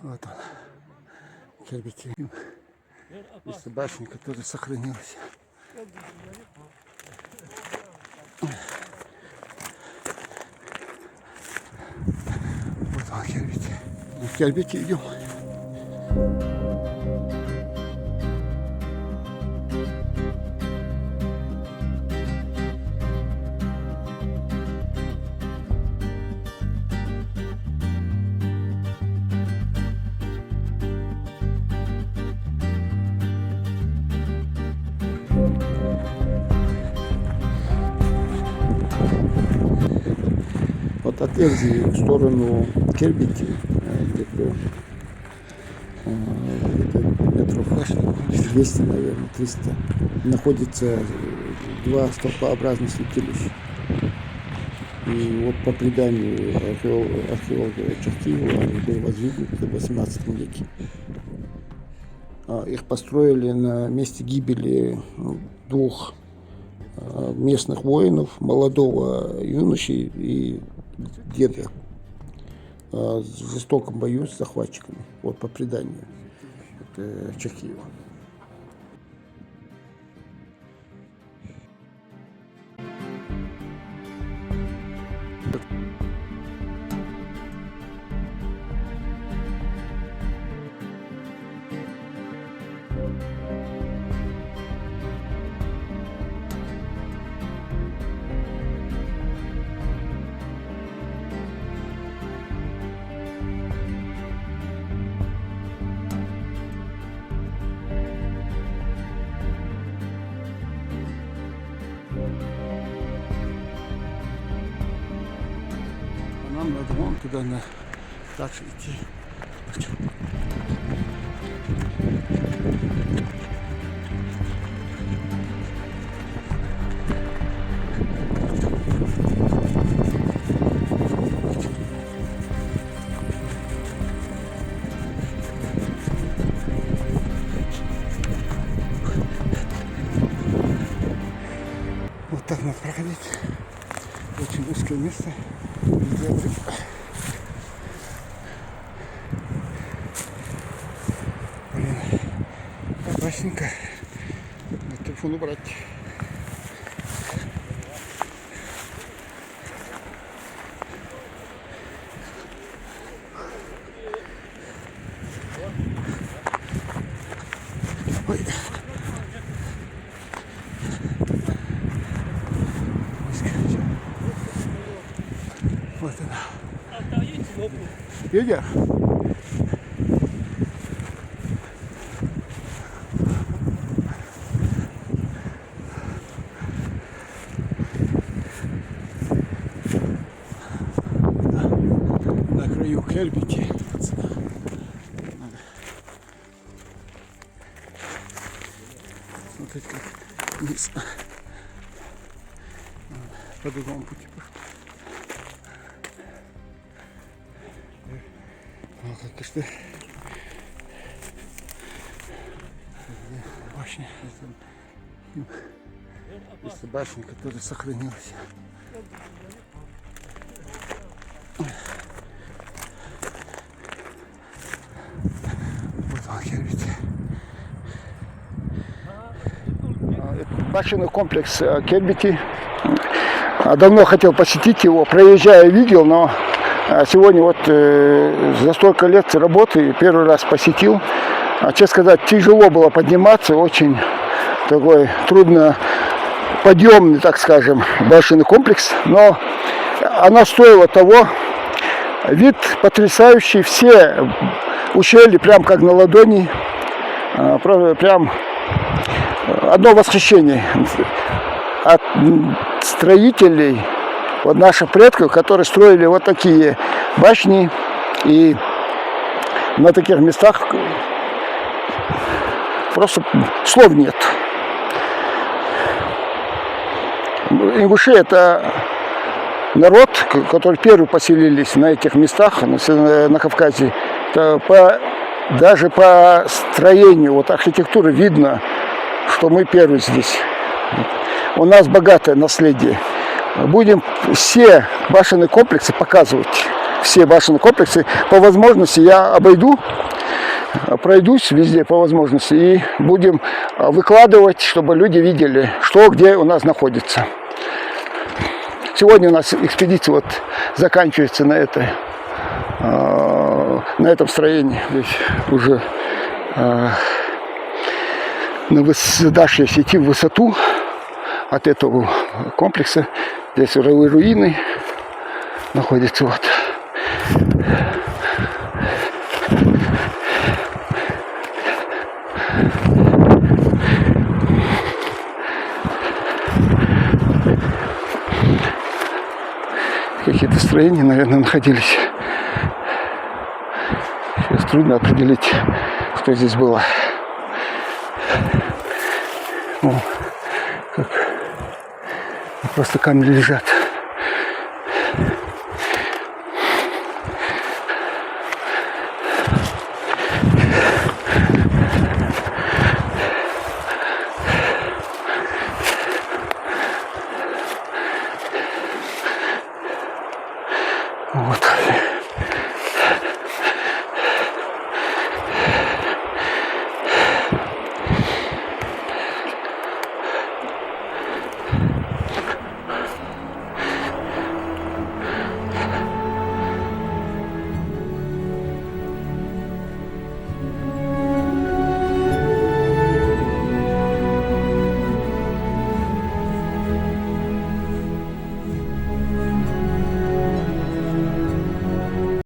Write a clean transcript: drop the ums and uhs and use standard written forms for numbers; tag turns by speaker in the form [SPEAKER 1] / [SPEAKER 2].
[SPEAKER 1] Вот он, Кирбити. Есть башня, которая сохранилась. Вот он, Кирбити. В Кирбити идем. Вот от Эльзы в сторону Кирбити, где-то метров 200, наверное, 300, находится два столпообразных святилища. И вот по преданию археолога Чахкиева они были возведены в 18 веке. Их построили на месте гибели двух местных воинов, молодого юноши и деда, в жестоком бою с захватчиками, вот по преданию Чахкиева. Нам надо вон туда дальше идти. Вот так надо проходить. Очень узкое место. Блин, опасненько. Надо телефон убрать. Ой. Вот она. Видишь? На краю Кирбити. Смотрите, как вниз. По другому пути пошел. Как что башня, это башня, которая сохранилась. Вот он, Кирбити. Башенный комплекс Кирбити. Давно хотел посетить его, проезжая видел, но сегодня вот за столько лет работы первый раз посетил. Честно сказать, тяжело было подниматься, очень такой трудно подъемный, так скажем, башенный комплекс, но она стоила того. Вид потрясающий, все ущелья прям как на ладони, прям одно восхищение от строителей, вот наших предков, которые строили вот такие башни, и на таких местах просто слов нет. Ингуши — это народ, который первый поселились на этих местах, на Кавказе. Даже по строению, вот архитектуры видно, что мы первые здесь. У нас богатое наследие. Будем все башенные комплексы показывать. все башенные комплексы. По возможности я пройдусь везде по возможности и будем выкладывать, чтобы люди видели, что где у нас находится. Сегодня у нас экспедиция вот заканчивается на этом строении. Здесь уже дальше если идти в высоту от этого комплекса. Здесь руины находятся вот. Какие-то строения, наверное, находились. Сейчас трудно определить, что здесь было. О, как просто камни лежат. Вот.